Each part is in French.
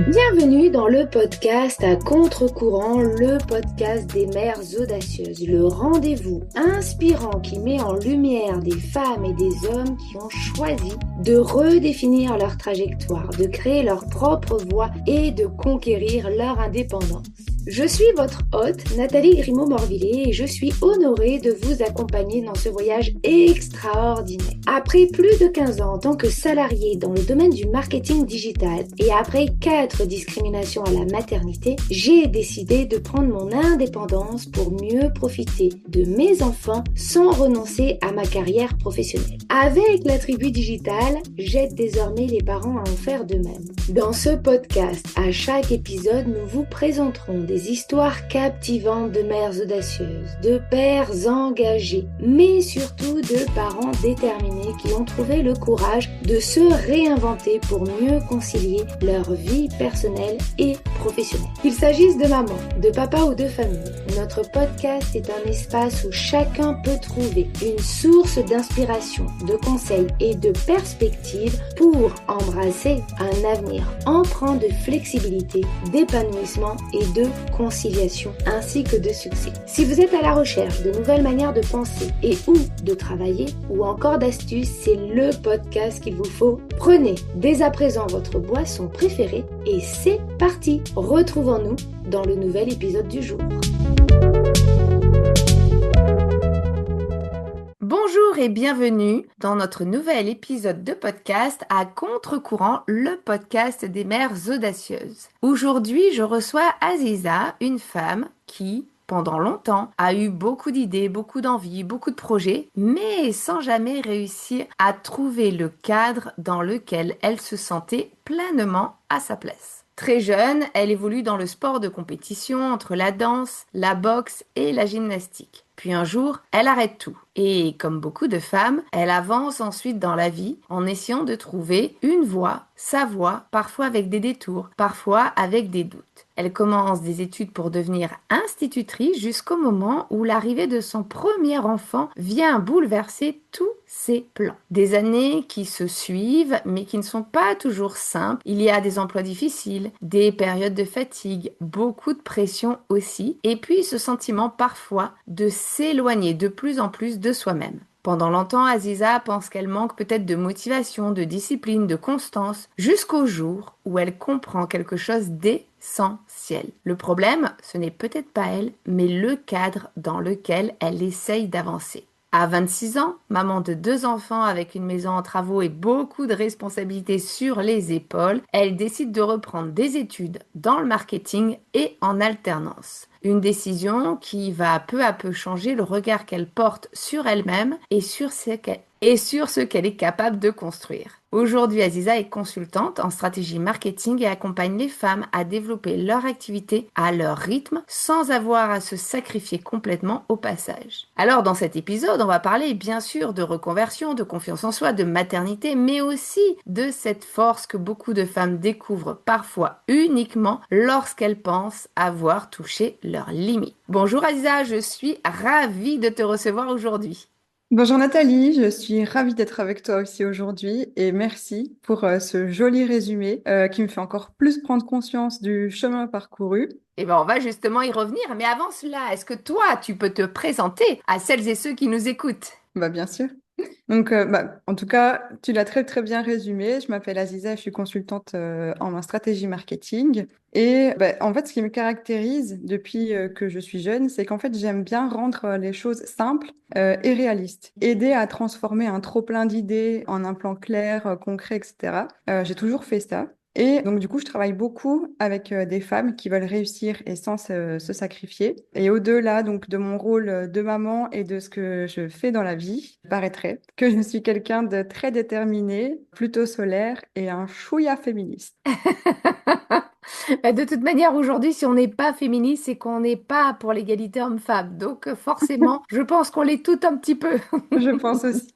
Bienvenue dans le podcast à contre-courant, le podcast des mères audacieuses, le rendez-vous inspirant qui met en lumière des femmes et des hommes qui ont choisi de redéfinir leur trajectoire, de créer leur propre voie et de conquérir leur indépendance. Je suis votre hôte, Nathalie Grimaud-Morvillet, et je suis honorée de vous accompagner dans ce voyage extraordinaire. Après plus de 15 ans en tant que salariée dans le domaine du marketing digital et après 4 discriminations à la maternité, j'ai décidé de prendre mon indépendance pour mieux profiter de mes enfants sans renoncer à ma carrière professionnelle. Avec la tribu digitale, j'aide désormais les parents à en faire de même. Dans ce podcast, à chaque épisode, nous vous présenterons des histoires captivantes de mères audacieuses, de pères engagés, mais surtout de parents déterminés qui ont trouvé le courage de se réinventer pour mieux concilier leur vie personnelle et professionnelle. Qu'il s'agisse de maman, de papa ou de famille, notre podcast est un espace où chacun peut trouver une source d'inspiration, de conseils et de perspectives pour embrasser un avenir empreint de flexibilité, d'épanouissement et de conciliation, ainsi que de succès. Si vous êtes à la recherche de nouvelles manières de penser et ou de travailler, ou encore d'astuces, c'est le podcast qu'il vous faut. Prenez dès à présent votre boisson préférée et c'est parti. Retrouvons-nous dans le nouvel épisode du jour. Bonjour et bienvenue dans notre nouvel épisode de podcast à contre-courant, le podcast des mères audacieuses. Aujourd'hui, je reçois Aziza, une femme qui, pendant longtemps, a eu beaucoup d'idées, beaucoup d'envies, beaucoup de projets, mais sans jamais réussir à trouver le cadre dans lequel elle se sentait pleinement à sa place. Très jeune, elle évolue dans le sport de compétition entre la danse, la boxe et la gymnastique. Puis un jour, elle arrête tout. Et comme beaucoup de femmes, elle avance ensuite dans la vie en essayant de trouver une voie, sa voie, parfois avec des détours, parfois avec des doutes. Elle commence des études pour devenir institutrice jusqu'au moment où l'arrivée de son premier enfant vient bouleverser tous ses plans. Des années qui se suivent, mais qui ne sont pas toujours simples. Il y a des emplois difficiles, des périodes de fatigue, beaucoup de pression aussi, et puis ce sentiment parfois de s'éloigner de plus en plus de soi-même. Pendant longtemps, Aziza pense qu'elle manque peut-être de motivation, de discipline, de constance, jusqu'au jour où elle comprend quelque chose d'essentiel. Le problème, ce n'est peut-être pas elle, mais le cadre dans lequel elle essaye d'avancer. À 26 ans, maman de 2 enfants avec une maison en travaux et beaucoup de responsabilités sur les épaules, elle décide de reprendre des études dans le marketing et en alternance. Une décision qui va peu à peu changer le regard qu'elle porte sur elle-même et sur ce qu'elle est capable de construire. Aujourd'hui, Aziza est consultante en stratégie marketing et accompagne les femmes à développer leur activité à leur rythme sans avoir à se sacrifier complètement au passage. Alors, dans cet épisode, on va parler bien sûr de reconversion, de confiance en soi, de maternité, mais aussi de cette force que beaucoup de femmes découvrent parfois uniquement lorsqu'elles pensent avoir touché leurs limites. Bonjour Aziza, je suis ravie de te recevoir aujourd'hui. Bonjour Nathalie, je suis ravie d'être avec toi aussi aujourd'hui et merci pour ce joli résumé qui me fait encore plus prendre conscience du chemin parcouru. Eh bien, on va justement y revenir. Mais avant cela, est-ce que toi, tu peux te présenter à celles et ceux qui nous écoutent? Bah, bien sûr. Donc, en tout cas, tu l'as très très bien résumé. Je m'appelle Aziza, je suis consultante en stratégie marketing. Et en fait, ce qui me caractérise depuis que je suis jeune, c'est qu'en fait, j'aime bien rendre les choses simples et réalistes. Aider à transformer un trop-plein d'idées en un plan clair, concret, etc. J'ai toujours fait ça. Et donc, du coup, je travaille beaucoup avec des femmes qui veulent réussir et sans se sacrifier. Et au-delà donc de mon rôle de maman et de ce que je fais dans la vie, il paraîtrait que je suis quelqu'un de très déterminé, plutôt solaire et un chouïa féministe. De toute manière, aujourd'hui, si on n'est pas féministe, c'est qu'on n'est pas pour l'égalité homme-femme. Donc, forcément, je pense qu'on l'est tout un petit peu. Je pense aussi.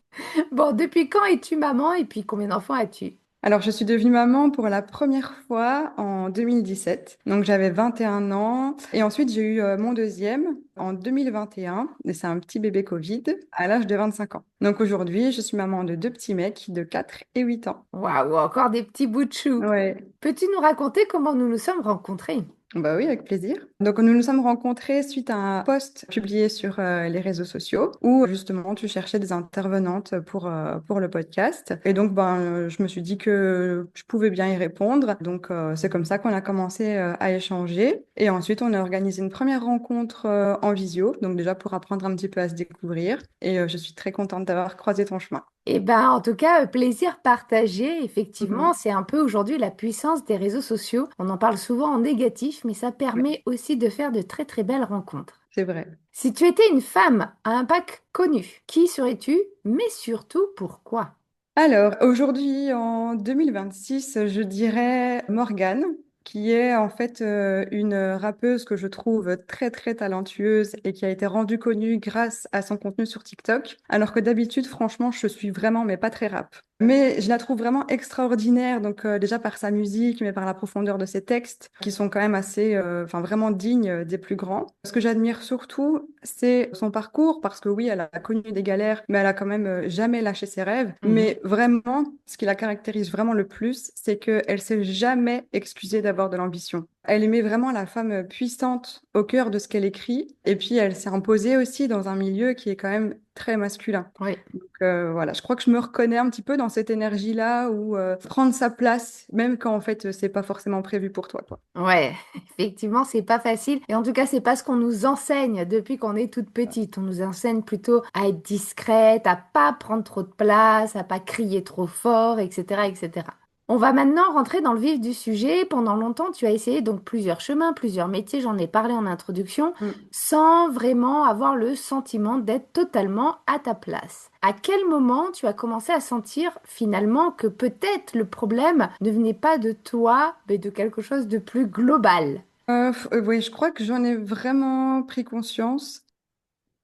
Bon, depuis quand es-tu maman et puis combien d'enfants as-tu? Alors, je suis devenue maman pour la première fois en 2017. Donc, j'avais 21 ans. Et ensuite, j'ai eu mon deuxième en 2021. Et c'est un petit bébé Covid à l'âge de 25 ans. Donc, aujourd'hui, je suis maman de deux petits mecs de 4 et 8 ans. Waouh, encore des petits bouts de chou. Ouais. Peux-tu nous raconter comment nous nous sommes rencontrés? Bah oui, avec plaisir. Donc, nous nous sommes rencontrés suite à un post publié sur les réseaux sociaux où justement tu cherchais des intervenantes pour le podcast. Et donc, je me suis dit que je pouvais bien y répondre. Donc, c'est comme ça qu'on a commencé à échanger. Et ensuite, on a organisé une première rencontre en visio. Donc, déjà pour apprendre un petit peu à se découvrir. Et je suis très contente d'avoir croisé ton chemin. Eh ben, en tout cas, plaisir partagé. Effectivement, Mhm. c'est un peu aujourd'hui la puissance des réseaux sociaux. On en parle souvent en négatif, mais ça Ouais, permet aussi de faire de très très belles rencontres. c'est vrai. Si tu étais une femme à impact connu, qui serais-tu? Mais surtout, pourquoi? Alors, aujourd'hui, en 2026, je dirais Morgane, qui est en fait une rappeuse que je trouve très très talentueuse et qui a été rendue connue grâce à son contenu sur TikTok. Alors que d'habitude, franchement, je suis vraiment, mais pas très rap. Mais je la trouve vraiment extraordinaire, donc déjà par sa musique, mais par la profondeur de ses textes, qui sont quand même assez, enfin vraiment dignes des plus grands. Ce que j'admire surtout, c'est son parcours, parce que oui, elle a connu des galères, mais elle a quand même jamais lâché ses rêves. Mhm. Mais vraiment, ce qui la caractérise vraiment le plus, c'est qu'elle s'est jamais excusée d'avoir de l'ambition. Elle met vraiment la femme puissante au cœur de ce qu'elle écrit, et puis elle s'est imposée aussi dans un milieu qui est quand même très masculin. Oui. Voilà, je crois que je me reconnais un petit peu dans cette énergie-là où prendre sa place, même quand en fait c'est pas forcément prévu pour toi, quoi. Ouais, effectivement, c'est pas facile. Et en tout cas, c'est pas ce qu'on nous enseigne depuis qu'on est toute petite. On nous enseigne plutôt à être discrète, à pas prendre trop de place, à pas crier trop fort, etc., etc. On va maintenant rentrer dans le vif du sujet. Pendant longtemps, tu as essayé donc plusieurs chemins, plusieurs métiers, j'en ai parlé en introduction, Mm. sans vraiment avoir le sentiment d'être totalement à ta place. À quel moment tu as commencé à sentir finalement que peut-être le problème ne venait pas de toi, mais de quelque chose de plus global? Oui, je crois que j'en ai vraiment pris conscience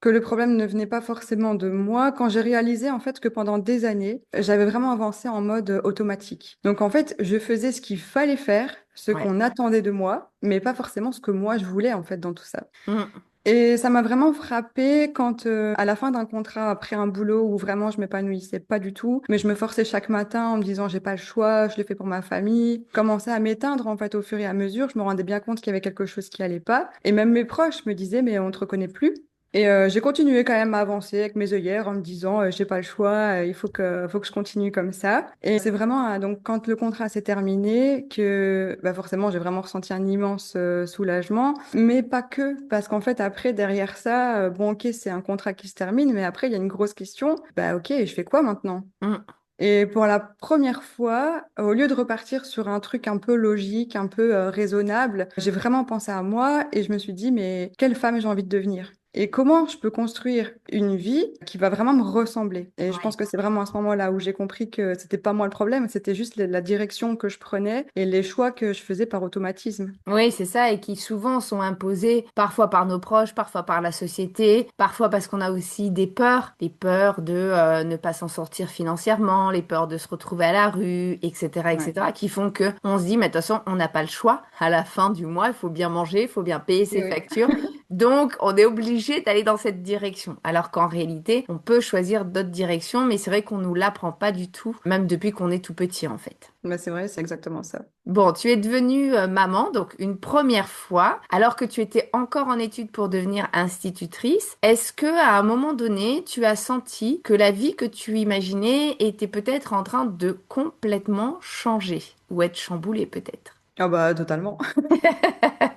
que le problème ne venait pas forcément de moi quand j'ai réalisé en fait que pendant des années, j'avais vraiment avancé en mode automatique. Donc en fait, je faisais ce qu'il fallait faire, ce Ouais. qu'on attendait de moi, mais pas forcément ce que moi je voulais en fait dans tout ça. Mm. Et ça m'a vraiment frappée quand, à la fin d'un contrat, après un boulot où vraiment je m'épanouissais pas du tout, mais je me forçais chaque matin en me disant j'ai pas le choix, je le fais pour ma famille, commençais à m'éteindre en fait au fur et à mesure, je me rendais bien compte qu'il y avait quelque chose qui allait pas. Et même mes proches me disaient mais on te reconnaît plus. Et j'ai continué quand même à avancer avec mes œillères en me disant j'ai pas le choix, il faut que je continue comme ça. Et c'est vraiment donc quand le contrat s'est terminé que bah, forcément j'ai vraiment ressenti un immense soulagement, mais pas que parce qu'en fait après derrière ça bon ok c'est un contrat qui se termine, mais après il y a une grosse question, bah ok je fais quoi maintenant? Mm. Et pour la première fois, au lieu de repartir sur un truc un peu logique, un peu raisonnable, j'ai vraiment pensé à moi et je me suis dit, mais quelle femme j'ai envie de devenir? Et comment je peux construire une vie qui va vraiment me ressembler? Et je pense Ouais. que c'est vraiment à ce moment-là où j'ai compris que c'était pas moi le problème, c'était juste la direction que je prenais et les choix que je faisais par automatisme. Oui, c'est ça, et qui souvent sont imposés parfois par nos proches, parfois par la société, parfois parce qu'on a aussi des peurs de ne pas s'en sortir financièrement, les peurs de se retrouver à la rue, etc., Ouais. etc., qui font que on se dit, mais de toute façon, on n'a pas le choix. À la fin du mois, il faut bien manger, il faut bien payer ses Et oui. factures. Donc, on est obligé d'aller dans cette direction. Alors qu'en réalité, on peut choisir d'autres directions, mais c'est vrai qu'on nous l'apprend pas du tout, même depuis qu'on est tout petit, en fait. Bah, c'est vrai, c'est exactement ça. Bon, tu es devenue maman, donc une première fois, alors que tu étais encore en études pour devenir institutrice. Est-ce que à un moment donné, tu as senti que la vie que tu imaginais était peut-être en train de complètement changer ou être chamboulée peut-être? Ah bah totalement.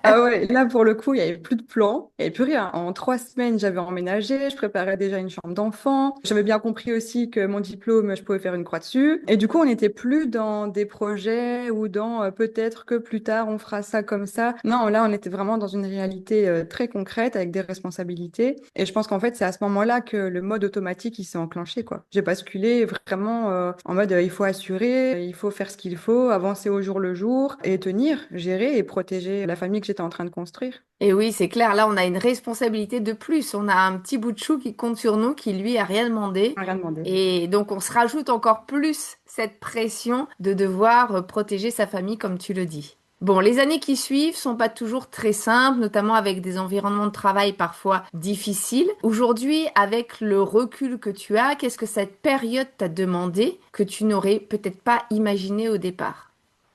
Ah ouais, là pour le coup, il n'y avait plus de plan, il n'y avait plus rien. En 3 semaines, j'avais emménagé, je préparais déjà une chambre d'enfant. J'avais bien compris aussi que mon diplôme, je pouvais faire une croix dessus. Et du coup, on n'était plus dans des projets ou dans peut-être que plus tard on fera ça comme ça. Non, là, on était vraiment dans une réalité très concrète avec des responsabilités. Et je pense qu'en fait, c'est à ce moment-là que le mode automatique, il s'est enclenché, quoi. J'ai basculé vraiment en mode il faut assurer, il faut faire ce qu'il faut, avancer au jour le jour et tenir, gérer et protéger la famille que j'étais j'étais en train de construire. Et oui, c'est clair, là, on a une responsabilité de plus. On a un petit bout de chou qui compte sur nous, qui lui a rien demandé. Rien demandé. Et donc, on se rajoute encore plus cette pression de devoir protéger sa famille, comme tu le dis. Bon, les années qui suivent sont pas toujours très simples, notamment avec des environnements de travail parfois difficiles. Aujourd'hui, avec le recul que tu as, qu'est-ce que cette période t'a demandé que tu n'aurais peut-être pas imaginé au départ?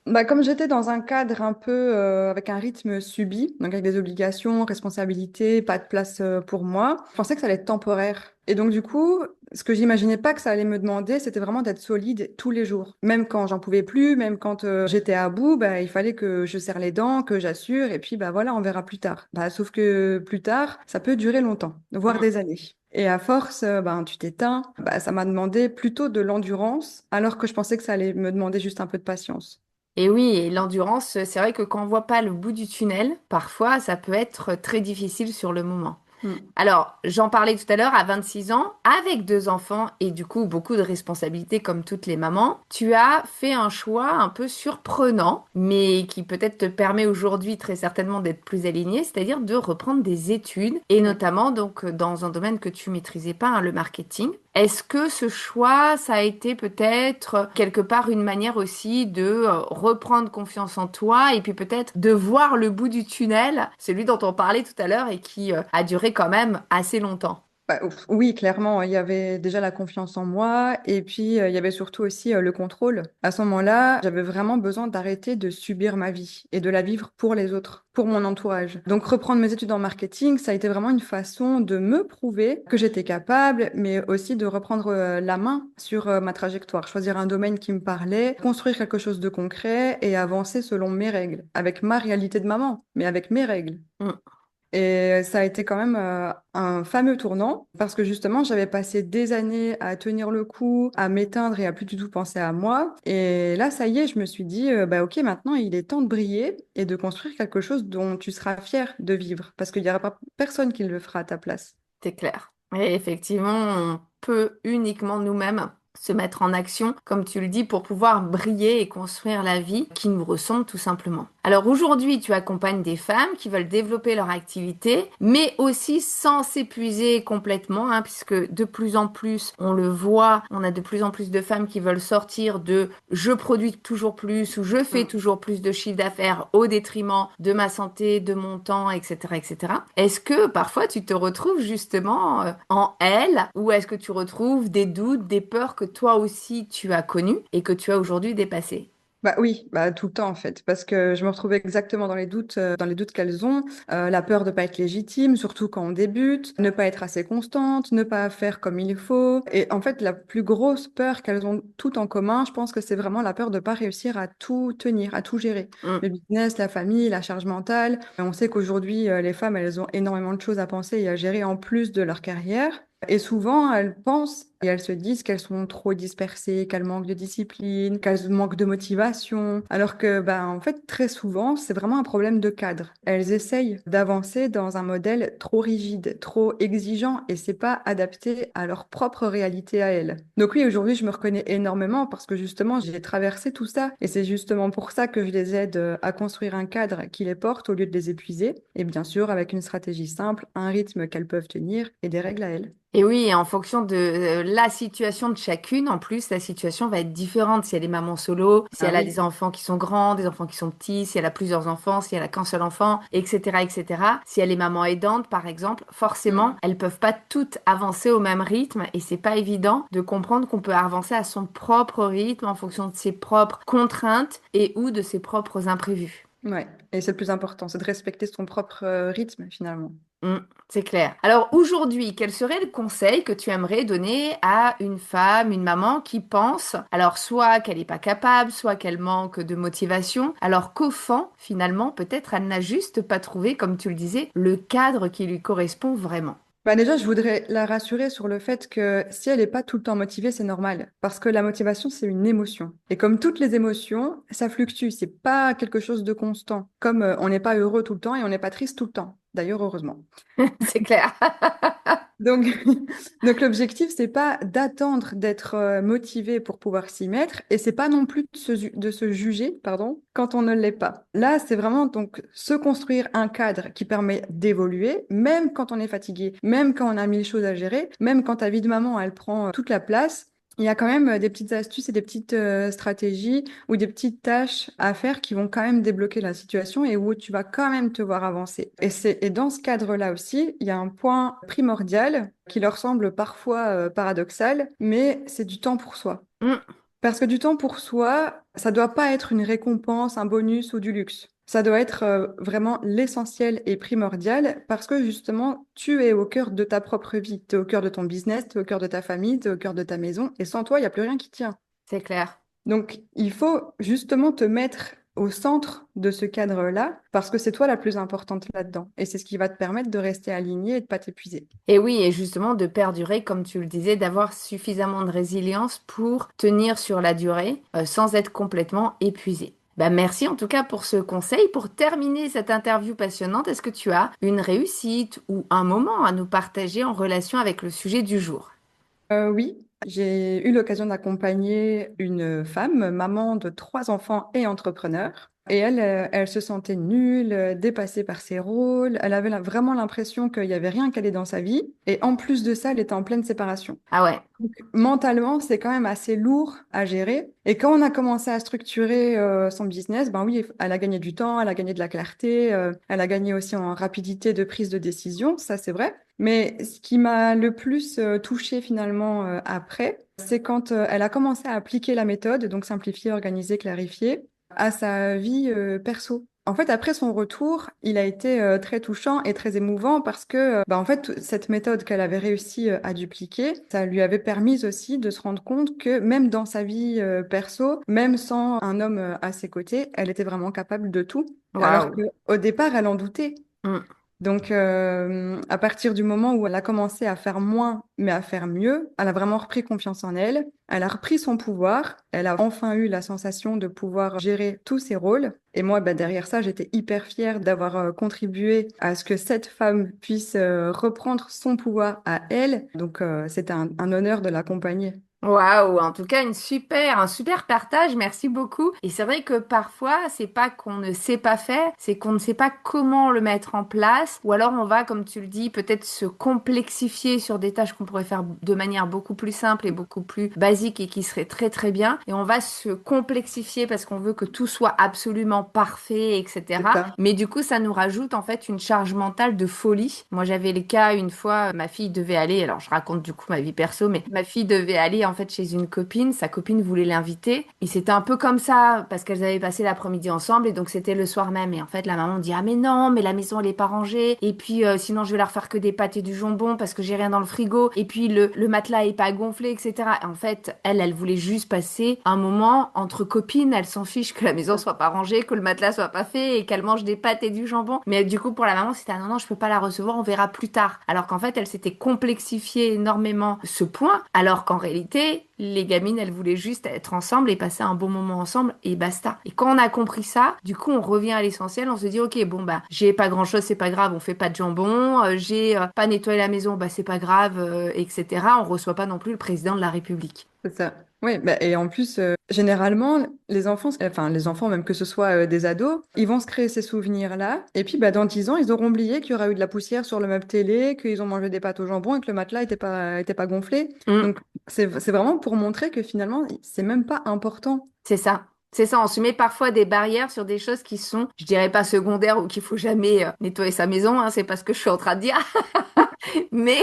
Bah, comme j'étais dans un cadre un peu avec un rythme subi, donc avec des obligations, responsabilités, pas de place pour moi, je pensais que ça allait être temporaire. Et donc du coup, ce que j'imaginais pas que ça allait me demander, c'était vraiment d'être solide tous les jours. Même quand j'en pouvais plus, même quand j'étais à bout, bah, il fallait que je serre les dents, que j'assure, et puis bah voilà, on verra plus tard. Bah, sauf que plus tard, ça peut durer longtemps, voire des années. Et à force, ben, tu t'éteins. Bah, ça m'a demandé plutôt de l'endurance, alors que je pensais que ça allait me demander juste un peu de patience. Et oui, et l'endurance, c'est vrai que quand on voit pas le bout du tunnel, parfois ça peut être très difficile sur le moment. Mm. Alors, j'en parlais tout à l'heure, à 26 ans, avec deux enfants et du coup beaucoup de responsabilités comme toutes les mamans, tu as fait un choix un peu surprenant, mais qui peut-être te permet aujourd'hui très certainement d'être plus aligné, c'est-à-dire de reprendre des études et Ouais. notamment donc dans un domaine que tu maîtrisais pas, hein, le marketing. Est-ce que ce choix, ça a été peut-être quelque part une manière aussi de reprendre confiance en toi et puis peut-être de voir le bout du tunnel, celui dont on parlait tout à l'heure et qui a duré quand même assez longtemps? Bah, oui, clairement, il y avait déjà la confiance en moi et puis il y avait surtout aussi le contrôle. À ce moment-là, j'avais vraiment besoin d'arrêter de subir ma vie et de la vivre pour les autres, pour mon entourage. Donc reprendre mes études en marketing, ça a été vraiment une façon de me prouver que j'étais capable, mais aussi de reprendre la main sur ma trajectoire, choisir un domaine qui me parlait, construire quelque chose de concret et avancer selon mes règles, avec ma réalité de maman, mais avec mes règles. Mm. Et ça a été quand même un fameux tournant parce que justement, j'avais passé des années à tenir le coup, à m'éteindre et à plus du tout penser à moi. Et là, ça y est, je me suis dit, bah ok, maintenant il est temps de briller et de construire quelque chose dont tu seras fier de vivre parce qu'il n'y aura pas personne qui le fera à ta place. C'est clair. Et effectivement, on peut uniquement nous-mêmes se mettre en action, comme tu le dis, pour pouvoir briller et construire la vie qui nous ressemble tout simplement. Alors aujourd'hui, tu accompagnes des femmes qui veulent développer leur activité, mais aussi sans s'épuiser complètement, hein, puisque de plus en plus, on le voit, on a de plus en plus de femmes qui veulent sortir de je produis toujours plus ou je fais Mm. toujours plus de chiffre d'affaires au détriment de ma santé, de mon temps, etc., etc. Est-ce que parfois tu te retrouves justement en elle ou est-ce que tu retrouves des doutes, des peurs que toi aussi tu as connues et que tu as aujourd'hui dépassées? Bah oui, bah tout le temps en fait, parce que je me retrouvais exactement dans les doutes qu'elles ont, la peur de pas être légitime, surtout quand on débute, ne pas être assez constante, ne pas faire comme il faut. Et en fait, la plus grosse peur qu'elles ont toutes en commun, je pense que c'est vraiment la peur de pas réussir à tout tenir, à tout gérer. Mm. Le business, la famille, la charge mentale. Et on sait qu'aujourd'hui, les femmes, elles ont énormément de choses à penser et à gérer en plus de leur carrière. Et souvent, elles pensent et elles se disent qu'elles sont trop dispersées, qu'elles manquent de discipline, qu'elles manquent de motivation. Alors que, ben, en fait, très souvent, c'est vraiment un problème de cadre. Elles essayent d'avancer dans un modèle trop rigide, trop exigeant et c'est pas adapté à leur propre réalité à elles. Donc oui, aujourd'hui, je me reconnais énormément parce que justement, j'ai traversé tout ça et c'est justement pour ça que je les aide à construire un cadre qui les porte au lieu de les épuiser. Et bien sûr, avec une stratégie simple, un rythme qu'elles peuvent tenir et des règles à elles. Et oui, et en fonction de la situation de chacune, en plus, la situation va être différente. Si elle est maman solo, si Ah elle a des oui. enfants qui sont grands, des enfants qui sont petits, si elle a plusieurs enfants, si elle a qu'un seul enfant, etc., etc. Si elle est maman aidante, par exemple, forcément, Mm. elles peuvent pas toutes avancer au même rythme et c'est pas évident de comprendre qu'on peut avancer à son propre rythme en fonction de ses propres contraintes et ou de ses propres imprévus. Ouais, et c'est le plus important, c'est de respecter son propre rythme finalement. Mm, c'est clair. Alors aujourd'hui, quel serait le conseil que tu aimerais donner à une femme, une maman qui pense, alors soit qu'elle n'est pas capable, soit qu'elle manque de motivation, alors qu'au fond, finalement, peut-être elle n'a juste pas trouvé, comme tu le disais, le cadre qui lui correspond vraiment. Bah déjà, je voudrais la rassurer sur le fait que si elle n'est pas tout le temps motivée, c'est normal. Parce que la motivation, c'est une émotion. Et comme toutes les émotions, ça fluctue. C'est pas quelque chose de constant. Comme on n'est pas heureux tout le temps et on n'est pas triste tout le temps. D'ailleurs, heureusement. C'est clair. Donc, donc l'objectif, c'est pas d'attendre d'être motivé pour pouvoir s'y mettre, et c'est pas non plus de se juger, pardon, quand on ne l'est pas. Là, c'est vraiment donc se construire un cadre qui permet d'évoluer, même quand on est fatigué, même quand on a mille choses à gérer, même quand ta vie de maman, elle prend toute la place. Il y a quand même des petites astuces et des petites stratégies ou des petites tâches à faire qui vont quand même débloquer la situation et où tu vas quand même te voir avancer. Et dans ce cadre-là aussi, il y a un point primordial qui leur semble parfois paradoxal, mais c'est du temps pour soi. Mm, Parce que du temps pour soi, ça doit pas être une récompense, un bonus ou du luxe. Ça doit être vraiment l'essentiel et primordial parce que justement, tu es au cœur de ta propre vie. Tu es au cœur de ton business, tu es au cœur de ta famille, tu es au cœur de ta maison. Et sans toi, il n'y a plus rien qui tient. c'est clair. Donc, il faut justement te mettre au centre de ce cadre-là parce que c'est toi la plus importante là-dedans. Et c'est ce qui va te permettre de rester aligné et de pas t'épuiser. Et oui, et justement de perdurer, comme tu le disais, d'avoir suffisamment de résilience pour tenir sur la durée sans être complètement épuisé. Bah merci en tout cas pour ce conseil. Pour terminer cette interview passionnante, est-ce que tu as une réussite ou un moment à nous partager en relation avec le sujet du jour? Oui, j'ai eu l'occasion d'accompagner une femme, maman de trois enfants et entrepreneur. Et elle, elle se sentait nulle, dépassée par ses rôles. Elle avait vraiment l'impression qu'il n'y avait rien qu'elle ait dans sa vie. Et en plus de ça, elle était en pleine séparation. Ah ouais, Donc, mentalement, c'est quand même assez lourd à gérer. Et quand on a commencé à structurer son business, ben oui, elle a gagné du temps, elle a gagné de la clarté, elle a gagné aussi en rapidité de prise de décision, ça c'est vrai. Mais ce qui m'a le plus touchée finalement après, c'est quand elle a commencé à appliquer la méthode, donc simplifier, organiser, clarifier, à sa vie perso. En fait, après son retour, il a été très touchant et très émouvant parce que, bah, en fait, cette méthode qu'elle avait réussi à dupliquer, ça lui avait permis aussi de se rendre compte que même dans sa vie perso, même sans un homme à ses côtés, elle était vraiment capable de tout, alors waouh. qu'au départ, elle en doutait. Mm. Donc, à partir du moment où elle a commencé à faire moins, mais à faire mieux, elle a vraiment repris confiance en elle. Elle a repris son pouvoir. Elle a enfin eu la sensation de pouvoir gérer tous ses rôles. Et moi, bah, derrière ça, j'étais hyper fière d'avoir contribué à ce que cette femme puisse reprendre son pouvoir à elle. Donc, c'était un honneur de l'accompagner. Waouh, en tout cas, un super partage, merci beaucoup. Et c'est vrai que parfois, c'est pas qu'on ne sait pas faire, c'est qu'on ne sait pas comment le mettre en place, ou alors on va, comme tu le dis, peut-être se complexifier sur des tâches qu'on pourrait faire de manière beaucoup plus simple et beaucoup plus basique et qui serait très très bien. Et on va se complexifier parce qu'on veut que tout soit absolument parfait, C'est etc. ça. Mais du coup, ça nous rajoute en fait une charge mentale de folie. Moi, j'avais le cas une fois, ma fille devait aller, alors je raconte du coup ma vie perso, mais ma fille devait aller en fait chez une copine, sa copine voulait l'inviter, et c'était un peu comme ça, parce qu'elles avaient passé l'après-midi ensemble, et donc c'était le soir même, et en fait la maman dit, ah mais non, mais la maison elle est pas rangée, et puis sinon je vais leur faire que des pâtes et du jambon, parce que j'ai rien dans le frigo, et puis le matelas est pas gonflé, etc. Et en fait, elle voulait juste passer un moment entre copines, elle s'en fiche que la maison soit pas rangée, que le matelas soit pas fait, et qu'elle mange des pâtes et du jambon, mais du coup pour la maman c'était, ah non, non, je peux pas la recevoir, on verra plus tard. Alors qu'en fait, elle s'était complexifié énormément ce point, alors qu'en réalité, les gamines, elles voulaient juste être ensemble et passer un bon moment ensemble et basta. Et quand on a compris ça, du coup, on revient à l'essentiel, on se dit, ok, bon, bah, j'ai pas grand-chose, c'est pas grave, on fait pas de jambon, j'ai pas nettoyé la maison, bah, c'est pas grave, etc. On reçoit pas non plus le président de la République. C'est ça. Oui, bah, et en plus, généralement, les enfants, enfin les enfants, même que ce soit des ados, ils vont se créer ces souvenirs-là. Et puis, bah, dans 10 ans, ils auront oublié qu'il y aura eu de la poussière sur le meuble télé, qu'ils ont mangé des pâtes au jambon et que le matelas était pas gonflé. Mm. Donc, c'est vraiment pour montrer que finalement, c'est même pas important. C'est ça. C'est ça, on se met parfois des barrières sur des choses qui sont, je dirais pas secondaires ou qu'il faut jamais nettoyer sa maison, hein, c'est pas ce que je suis en train de dire, mais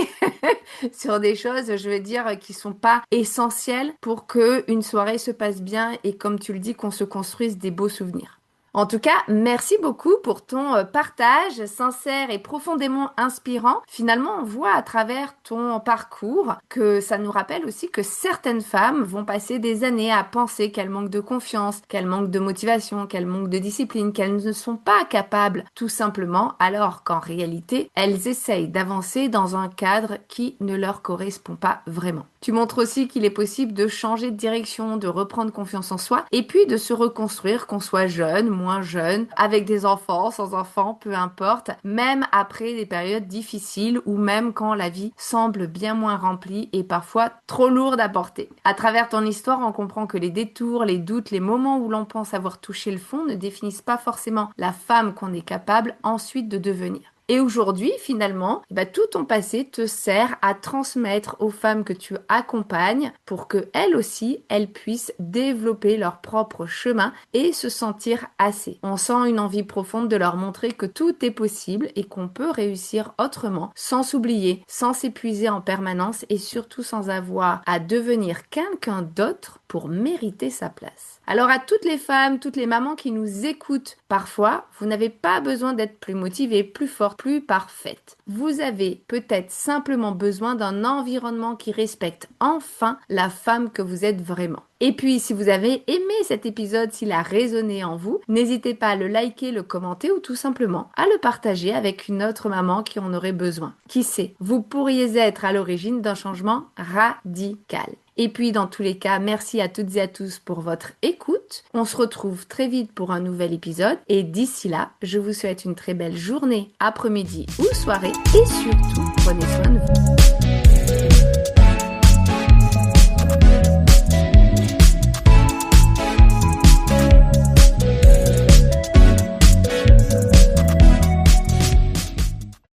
sur des choses, je veux dire, qui sont pas essentielles pour que une soirée se passe bien et comme tu le dis, qu'on se construise des beaux souvenirs. En tout cas, merci beaucoup pour ton partage sincère et profondément inspirant. Finalement, on voit à travers ton parcours que ça nous rappelle aussi que certaines femmes vont passer des années à penser qu'elles manquent de confiance, qu'elles manquent de motivation, qu'elles manquent de discipline, qu'elles ne sont pas capables tout simplement, alors qu'en réalité, elles essayent d'avancer dans un cadre qui ne leur correspond pas vraiment. Tu montres aussi qu'il est possible de changer de direction, de reprendre confiance en soi et puis de se reconstruire, qu'on soit jeune, moins jeune, avec des enfants, sans enfants, peu importe, même après des périodes difficiles ou même quand la vie semble bien moins remplie et parfois trop lourde à porter. À travers ton histoire, on comprend que les détours, les doutes, les moments où l'on pense avoir touché le fond ne définissent pas forcément la femme qu'on est capable ensuite de devenir. Et aujourd'hui, finalement, tout ton passé te sert à transmettre aux femmes que tu accompagnes pour que elles aussi, elles puissent développer leur propre chemin et se sentir assez. On sent une envie profonde de leur montrer que tout est possible et qu'on peut réussir autrement, sans s'oublier, sans s'épuiser en permanence et surtout sans avoir à devenir quelqu'un d'autre pour mériter sa place. Alors à toutes les femmes, toutes les mamans qui nous écoutent, parfois, vous n'avez pas besoin d'être plus motivée, plus forte, plus parfaite. Vous avez peut-être simplement besoin d'un environnement qui respecte enfin la femme que vous êtes vraiment. Et puis, si vous avez aimé cet épisode, s'il a résonné en vous, n'hésitez pas à le liker, le commenter ou tout simplement à le partager avec une autre maman qui en aurait besoin. Qui sait, vous pourriez être à l'origine d'un changement radical. Et puis, dans tous les cas, merci à toutes et à tous pour votre écoute. On se retrouve très vite pour un nouvel épisode. Et d'ici là, je vous souhaite une très belle journée, après-midi ou soirée. Et surtout, prenez soin de vous.